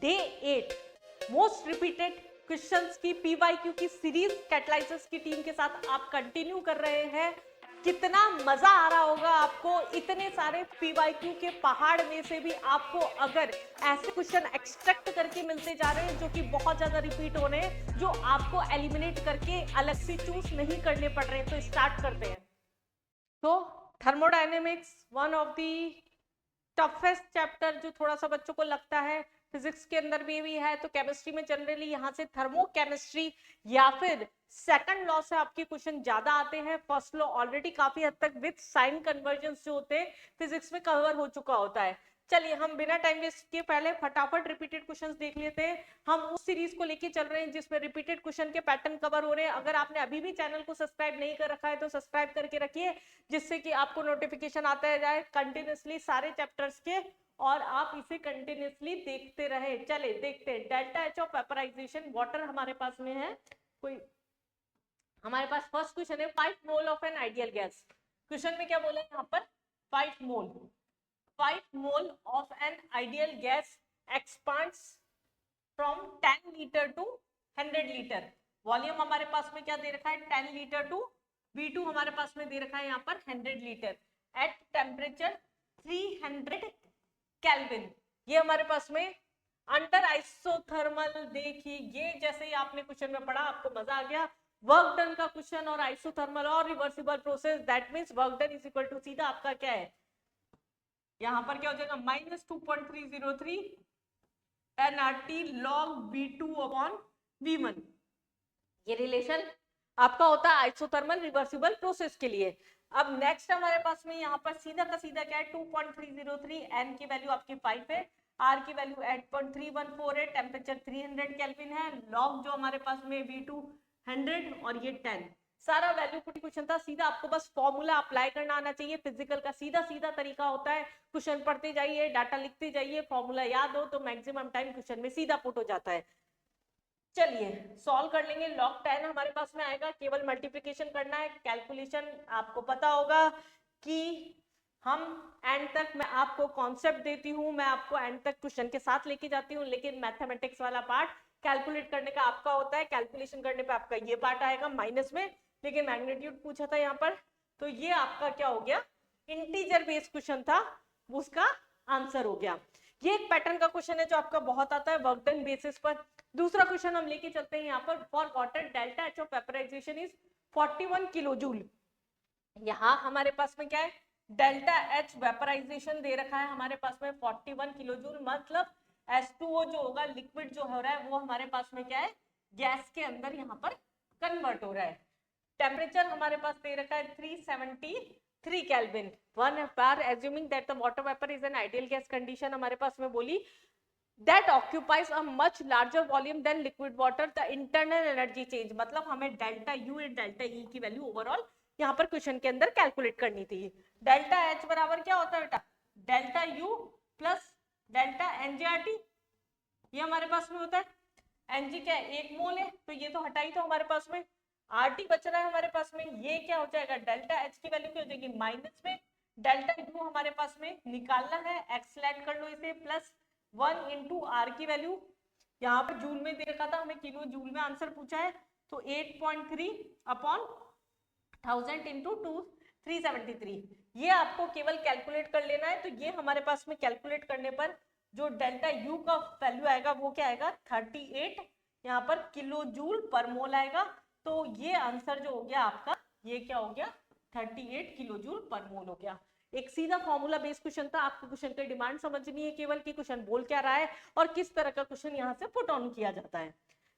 Day 8 most repeated questions की PYQ की series कैटलाइसिस की टीम के साथ आप कंटिन्यू कर रहे हैं। कितना मजा आ रहा होगा आपको, इतने सारे पीवाईक्यू के पहाड़ में से भी आपको अगर ऐसे क्वेश्चन एक्सट्रैक्ट करके मिलते जा रहे हैं जो कि बहुत ज्यादा रिपीट हो रहे हैं, जो आपको एलिमिनेट करके अलग से चूज नहीं करने पड़ रहे हैं। तो स्टार्ट करते हैं। तो thermodynamics one of the toughest chapter जो थोड़ा सा बच्चों को लगता है, फिजिक्स के अंदर भी है, तो केमिस्ट्री में जनरली यहाँ से थर्मोकेमिस्ट्री या फिर सेकंड लॉ से आपके क्वेश्चन ज्यादा आते हैं। फर्स्ट लॉ ऑलरेडी काफी हद तक विद साइन कन्वर्जेंस जो होते हैं फिजिक्स में कवर हो चुका होता है। चलिए हम बिना टाइम वेस्ट किए पहले फटाफट रिपीटेड क्वेश्चंस देख लेते हैं। हम उस सीरीज को लेके चल रहे हैं जिसमें रिपीटेड क्वेश्चन के पैटर्न कवर हो रहे हैं। अगर आपने अभी भी चैनल को सब्सक्राइब नहीं कर रखा है तो सब्सक्राइब करके रखिए, जिससे कि आपको नोटिफिकेशन आता जाए कंटिन्यूसली सारे चैप्टर्स के, और आप इसे कंटिन्यूसली देखते रहे। चले देखते हैं। Delta H of vaporisation water हमारे पास में है। कोई हमारे पास फर्स्ट क्वेश्चन है 5 mole of an ideal gas. Question में क्या बोला है यहाँ पर? 5 mole of an ideal gas expands from 10 litre to 100 litre. Volume हमारे पास में क्या दे रखा है? 10 लीटर टू V2 हमारे पास में दे रखा है यहाँ पर 100 लीटर एट टेम्परेचर 300 केल्विन। ये हमारे पास में अंडर आइसोथर्मल। देखिए ये जैसे ही आपने क्वेश्चन में पढ़ा आपको मजा आ गया। वर्क डन का क्वेश्चन और आइसोथर्मल और reversible process, that means work done is equal to सीधा आपका क्या है यहाँ पर क्या हो जाएगा? -2.303 nRT log V2 upon V1। ये रिलेशन आपका होता है आइसोथर्मल रिवर्सिबल प्रोसेस के लिए। अब नेक्स्ट हमारे पास में यहाँ पर सीधा का सीधा क्या है? 2.303, n की वैल्यू आपकी 5 है, r की वैल्यू 8.314 है, टेम्परेचर 300 केल्विन है, लॉग जो हमारे पास में V2 100 और ये 10। सारा वैल्यू क्वेश्चन था। सीधा आपको बस फॉर्मूला अप्लाई करना आना चाहिए। फिजिकल का सीधा सीधा तरीका होता है, क्वेश्चन पढ़ते जाइए, डाटा लिखते जाइए, फॉर्मूला याद हो तो मैक्सिमम टाइम क्वेश्चन में सीधा पुट हो जाता है। चलिए सॉल्व कर लेंगे। लॉग 10 हमारे पास में आएगा, केवल मल्टीप्लिकेशन करना है। कैलकुलेशन आपको पता होगा कि हम एंड तक, मैं आपको कॉन्सेप्ट देती हूँ, मैं आपको एंड तक क्वेश्चन के साथ लेके जाती हूँ, लेकिन मैथमेटिक्स वाला पार्ट कैलकुलेट करने का आपका होता है। कैलकुलेशन करने पे आपका ये पार्ट आएगा माइनस में, लेकिन मैग्नीट्यूड पूछा था यहाँ पर, तो ये आपका क्या हो गया? इंटीजर बेस्ड क्वेश्चन था, उसका आंसर हो गया। ये एक पैटर्न का क्वेश्चन है जो आपका बहुत आता है वर्क डन बेसिस पर। दूसरा क्वेश्चन हम लेके चलते हैं यहाँ पर। For water delta H of vaporisation is 41 kilo joule. यहाँ हमारे पास में क्या है? डेल्टा एच वेपराइजेशन दे रखा है हमारे पास में 41 किलो जूल, मतलब H2O जो होगा लिक्विड जो हो रहा है वो हमारे पास में क्या है? गैस के अंदर यहाँ पर कन्वर्ट हो रहा है। टेम्परेचर हमारे पास दे रखा है 373 kelvin. One bar assuming that the water vapour is an ideal gas condition हमारे पास में बोली that occupies a much larger volume than liquid water, the internal energy change, मतलब हमें डेल्टा यू और डेल्टा ई की वैल्यू ओवरऑल यहाँ पर क्वेश्चन के अंदर कैलकुलेट करनी थी। डेल्टा एच बराबर क्या होता है बेटा? डेल्टा यू प्लस डेल्टा एनजीआरटी, ये हमारे पास में होता है। एनजी क्या है? 1 मोल है, तो ये तो हटाई, तो हमारे पास में आरटी बच रहा है हमारे पास में। ये क्या हो जाएगा? डेल्टा एच की वैल्यू क्या हो जाएगी? माइनस में डेल्टा यू हमारे पास में निकालना है, एक्सलेट कर लो इसे, प्लस 1 इंटू आर की वैल्यू यहाँ पर जूल में दे रखा था, हमें किलो जूल में आंसर पूछा है, तो 8.3 अपॉन 1000 इंटू 373। ये आपको केवल कैलकुलेट कर लेना है। तो ये हमारे पास में कैलकुलेट करने पर जो डेल्टा यू का वैल्यू आएगा वो क्या आएगा? 38 यहाँ पर किलो जूल पर मोल आएगा। तो ये आंसर जो हो गया आपका, ये क्या हो गया? 38 किलो जूल पर मोल हो गया। एक सीधा फॉर्मूला बेस्ड क्वेश्चन था। आपको क्वेश्चन की डिमांड समझनी है केवल कि क्वेश्चन बोल क्या रहा है और किस तरह का क्वेश्चन यहाँ से पुट ऑन किया जाता है।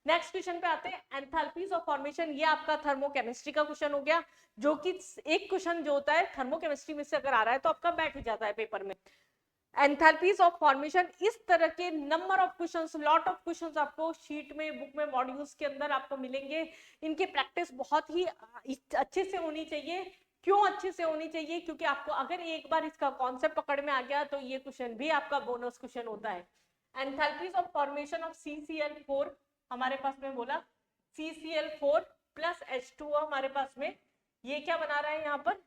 नेक्स्ट क्वेश्चन पे आते हैं, एंथैल्पीज ऑफ फॉर्मेशन। ये आपका थर्मोकेमिस्ट्री का क्वेश्चन हो गया, जो कि एक क्वेश्चन जो होता है थर्मोकेमिस्ट्री में से अगर आ रहा है तो आपका बैठ जाता है पेपर में। एंथैल्पीज ऑफ फॉर्मेशन, इस तरह के number of questions, lot of questions आपको शीट में, बुक में, मॉड्यूल्स के अंदर आपको मिलेंगे। इनकी प्रैक्टिस बहुत ही अच्छे से होनी चाहिए। क्यों अच्छे से होनी चाहिए? क्योंकि आपको अगर एक बार इसका कॉन्सेप्ट पकड़ में आ गया तो ये क्वेश्चन भी आपका बोनस क्वेश्चन होता है। Enthalpies of formation of CCl4 हमारे पास में बोला, CCl4 प्लस H2O हमारे पास में, ये क्या बना रहा है यहाँ पर?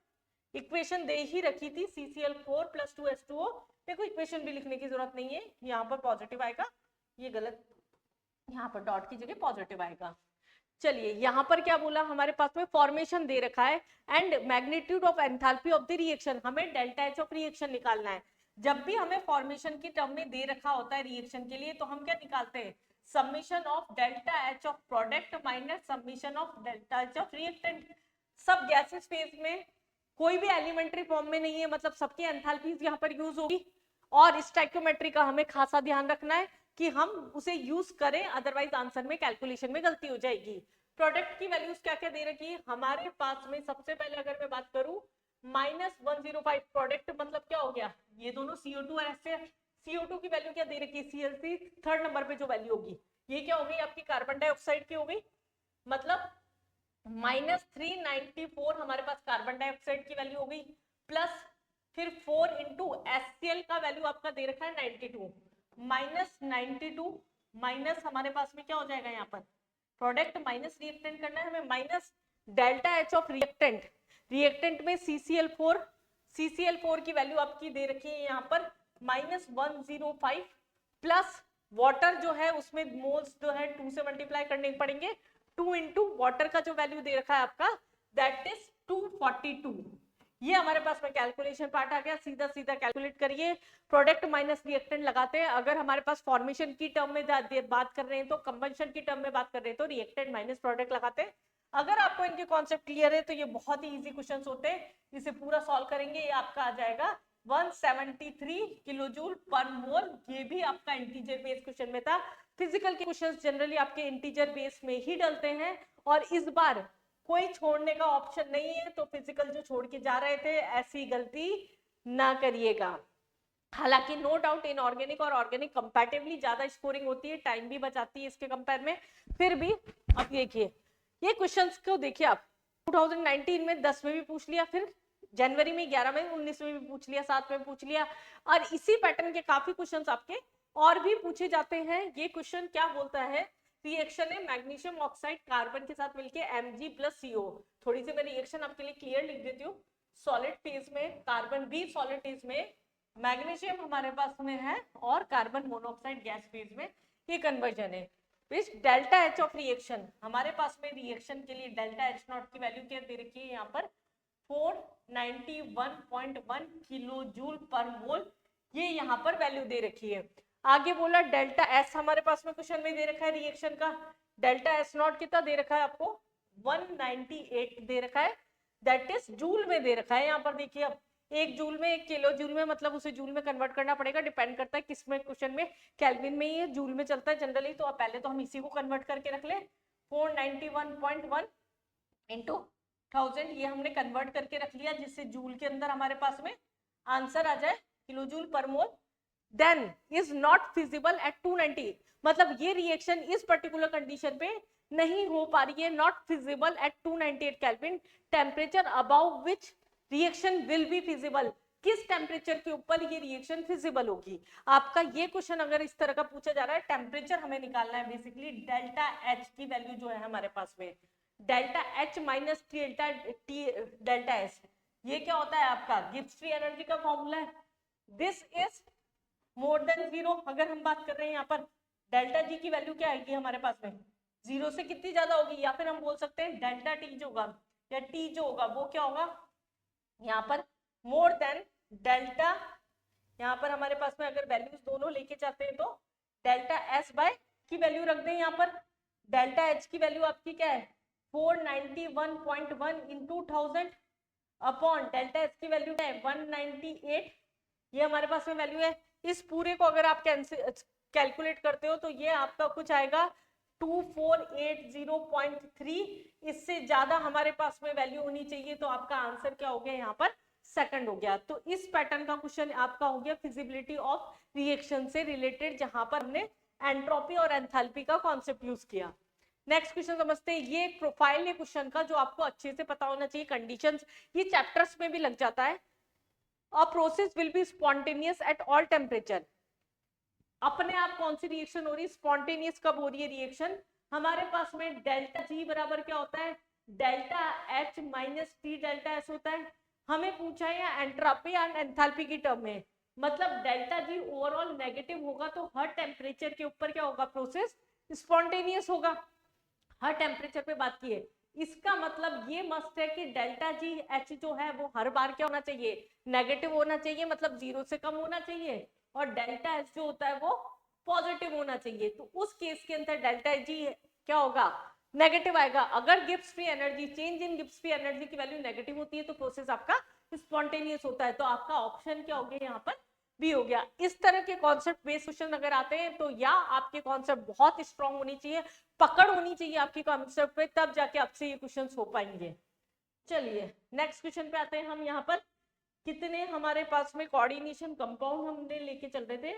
इक्वेशन दे ही रखी थी, CCl4 प्लस 2H2O। देखो इक्वेशन भी लिखने की जरूरत नहीं है, यहाँ पर पॉजिटिव आएगा ये गलत, यहाँ पर डॉट की जगह पॉजिटिव आएगा। चलिए यहाँ पर क्या बोला, हमारे पास में फॉर्मेशन दे रखा है and magnitude of enthalpy of the reaction, हमें डेल्टा एच ऑफ रिएक्शन निकालना है। जब भी हमें फॉर्मेशन की टर्म में दे रखा होता है रिएक्शन के लिए, तो हम क्या निकालते हैं, summation of delta H of product minus summation of delta H of reactant. सब गैसेस फेज में, कोई भी एलिमेंट्री फॉर्म में नहीं है, मतलब सबकी एंथैल्पीज यहाँ पर यूज होगी। और स्टोइकियोमेट्री का हमें खासा ध्यान रखना है कि हम उसे यूज करें, अदरवाइज आंसर में कैलकुलेशन में गलती हो जाएगी। प्रोडक्ट की वैल्यूज क्या क्या दे रखी है हमारे पास में, सबसे पहले अगर मैं बात करूं -105 प्रोडक्ट मतलब क्या हो गया, ये दोनों CO2 और CO2 की वैल्यू क्या दे रखी है, CL3 थर्ड नंबर पे जो वैल्यू होगी, ये क्या हो गई आपकी कार्बन डाइऑक्साइड की हो गई, मतलब -394 हमारे पास कार्बन डाइऑक्साइड की वैल्यू हो गई, प्लस फिर 4 इंटू HCl का वैल्यू आपका दे रखा है 92, -92 माइनस हमारे पास में क्या हो जाएगा, यहाँ पर प्रोडक्ट माइनस रिएक्टेंट करना है हमें, minus delta H of reactant, reactant में CCl4 की वैल्यू आपकी दे रखी है यहाँ पर -105, प्लस वाटर जो है उसमें मोल्स जो है 2 से मल्टीप्लाई करने पड़ेंगे, 2 इंटू वाटर का जो वैल्यू दे रखा है आपका दैट इज 242। ये हमारे पास में कैलकुलेशन पार्ट आ गया, सीधा सीधा कैलकुलेट करिए, प्रोडक्ट माइनस रिएक्टेंट लगाते हैं। अगर हमारे पास फॉर्मेशन की टर्म में बात कर रहे हैं तो, कंबंशन की टर्म में बात कर रहे हैं तो रिएक्टेंट माइनस प्रोडक्ट लगाते हैं। अगर आपको इनके कॉन्सेप्ट क्लियर है तो ये बहुत ही इजी क्वेश्चन होते हैं, इसे पूरा सॉल्व करेंगे, ये आपका आ जाएगा 173 किलोजूल पर मोल। ये भी आपका इंटीजर बेस क्वेश्चन में था। फिजिकल के क्वेश्चंस जनरली आपके इंटीजर बेस में ही डलते हैं, और इस बार कोई छोड़ने का ऑप्शन नहीं है, तो फिजिकल जो छोड़ के जा रहे थे ऐसी गलती ना करिएगा। हालांकि नो डाउट इनऑर्गेनिक और ऑर्गेनिक कंपैरेटिवली ज्यादा स्कोरिंग होती है, टाइम भी बचाती है इसके कंपेयर में, फिर भी अब देखिए ये क्वेश्चंस को देखिए आप, 2019 में 10 में भी पूछ लिया, फिर जनवरी में 11 में 19 में भी पूछ लिया, 7 में पूछ लिया, और इसी पैटर्न के काफी क्वेश्चंस आपके और भी पूछे जाते हैं। ये क्वेश्चन क्या बोलता है, रिएक्शन है मैग्नीशियम ऑक्साइड कार्बन के साथ मिलके Mg+CO। थोड़ी सी मैं रिएक्शन आपके लिए क्लियर लिख देती हूँ। सॉलिड फेज में कार्बन भी सॉलिड फेज में, मैग्नीशियम हमारे पास में है, और कार्बन मोनोऑक्साइड गैस फेज में ये कन्वर्जन है। विच डेल्टा एच ऑफ रिएक्शन, हमारे पास में रिएक्शन के लिए डेल्टा एच नॉट की वैल्यू क्या दे रखी है यहाँ पर 491.1 किलो जूल पर मोल, ये यहाँ पर वैल्यू दे रखी है। आगे बोला डेल्टा एस, हमारे पास में क्वेश्चन में दे रखा है रिएक्शन का, डेल्टा एस नॉट कितना दे रखा है आपको 198 दे रखा है, दैट इज जूल में दे रखा है। यहाँ पर देखिए अब 1 जूल में 1 किलो जूल में, मतलब उसे जूल में कन्वर्ट करना पड़ेगा, डिपेंड करता है किस में, क्वेश्चन में केल्विन में ही जूल में चलता है जनरली, तो अब पहले तो हम इसी को कन्वर्ट करके रख ले, 491.1 इंटू 1000, ये हमने कन्वर्ट करके रख लिया, जिससे जूल के अंदर हमारे पास में आंसर आ जाए kilo joule per mole. Then is not feasible at 290, मतलब ये रिएक्शन इस पर्टिकुलर कंडीशन पे नहीं हो पा रही है, not feasible at 298 kelvin, temperature above which reaction will be feasible, किस टेम्परेचर के ऊपर ये रिएक्शन फिजिबल होगी। आपका ये क्वेश्चन अगर इस तरह का पूछा जा रहा है, टेम्परेचर हमें निकालना है, बेसिकली डेल्टा एच की वैल्यू जो है हमारे पास में, delta H minus delta S, ये क्या होता है आपका गिब्स फ्री एनर्जी का फॉर्मूला है, दिस इज मोर देन 0। अगर हम बात कर रहे हैं यहाँ पर डेल्टा जी की वैल्यू क्या आएगी हमारे पास में, 0 से कितनी ज्यादा होगी, या फिर हम बोल सकते हैं डेल्टा टी जो होगा या टी जो होगा वो क्या होगा यहाँ पर मोर देन डेल्टा, यहाँ पर हमारे पास में अगर वैल्यूज दोनों लेके जाते हैं तो डेल्टा एस बाय की वैल्यू रख दें, यहाँ पर डेल्टा एच की वैल्यू आपकी क्या है 491.1 इंटू 1000 अपॉन डेल्टा एस की वैल्यू है 198, ये हमारे पास में वैल्यू है। इस पूरे को अगर आप कैलकुलेट करते हो तो ये आपका कुछ आएगा 2480.3, इससे ज्यादा हमारे पास में वैल्यू होनी चाहिए, तो आपका आंसर क्या हो गया यहाँ पर सेकंड हो गया। तो इस पैटर्न का क्वेश्चन आपका हो गया फिजिबिलिटी ऑफ रिएक्शन से रिलेटेड, जहां पर हमने एंट्रोपी और एंथैल्पी का कॉन्सेप्ट यूज किया। नेक्स्ट क्वेश्चन समझते हैं, ये प्रोफाइल है क्वेश्चन का जो आपको अच्छे से पता होना चाहिए, कंडीशंस ये चैप्टर्स में भी लग जाता है। A process will be spontaneous at all temperature, अपने आप कौन सी रिएक्शन हो रही है, स्पॉन्टेनियस कब हो रही है रिएक्शन, हमारे पास में डेल्टा जी बराबर क्या होता है delta H minus T delta S होता है। हमें पूछा है एंट्रोपी एंड एंथैल्पी की टर्म में, मतलब डेल्टा जी ओवरऑल नेगेटिव होगा तो हर टेम्परेचर के ऊपर क्या होगा, प्रोसेस स्पॉन्टेनियस होगा। हर टेम्परेचर पे बात की है, इसका मतलब ये मस्ट है कि डेल्टा जी एच जो है वो हर बार क्या होना चाहिए, नेगेटिव होना चाहिए, मतलब 0 से कम होना चाहिए, और डेल्टा एच जो होता है वो पॉजिटिव होना चाहिए। तो उस केस के अंदर डेल्टा जी क्या होगा, नेगेटिव आएगा। अगर Gibbs free energy, change in Gibbs free energy की वैल्यू नेगेटिव होती है तो प्रोसेस आपका स्पॉन्टेनियस होता है। तो आपका ऑप्शन क्या हो गया यहाँ पर, बी हो गया। इस तरह के कॉन्सेप्ट बेस्ड क्वेश्चन अगर आते हैं तो या आपके कॉन्सेप्ट बहुत स्ट्रांग होनी चाहिए, पकड़ होनी चाहिए आपकी कॉन्सेप्ट पे, तब जाके आपसे ये क्वेश्चंस हो पाएंगे। चलिए नेक्स्ट क्वेश्चन पे आते हैं हम। यहाँ पर कितने हमारे पास में कोऑर्डिनेशन कंपाउंड हमने लेके चल रहे थे,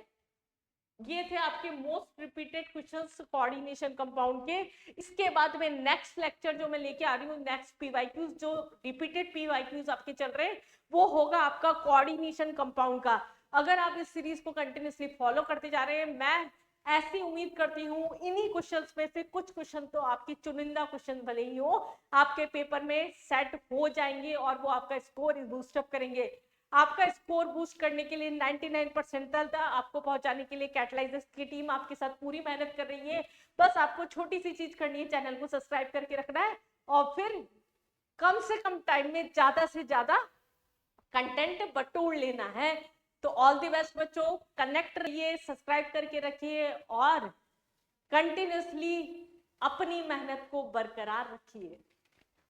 ये थे आपके most repeated questions coordination compound के। इसके बाद में नेक्स्ट लेक्चर जो मैं लेके आ रही हूँ, नेक्स्ट पीवाईक्यूज जो रिपीटेड पीवाईक्यूज आपके चल रहे हैं, वो होगा आपका कोऑर्डिनेशन कंपाउंड का। अगर आप इस सीरीज को कंटिन्यूसली फॉलो करते जा रहे हैं, मैं ऐसी उम्मीद करती हूँ इन्हीं क्वेश्चंस में से कुछ क्वेश्चन तो आपकी चुनिंदा क्वेश्चन भले ही हो, आपके पेपर में सेट हो जाएंगे और वो आपका स्कोर बूस्टअप करेंगे। आपका स्कोर बूस्ट करने के लिए 99 परसेंटाइल तक आपको पहुंचाने के लिए कैटलाइजर्स की टीम आपके साथ पूरी मेहनत कर रही है। बस आपको छोटी सी चीज करनी है, चैनल को सब्सक्राइब करके रखना है और फिर कम से कम टाइम में ज्यादा से ज्यादा कंटेंट बटोर लेना है। तो ऑल द बेस्ट बच्चों, कनेक्ट रहिए, सब्सक्राइब करके रखिए और कंटिन्यूसली अपनी मेहनत को बरकरार रखिए।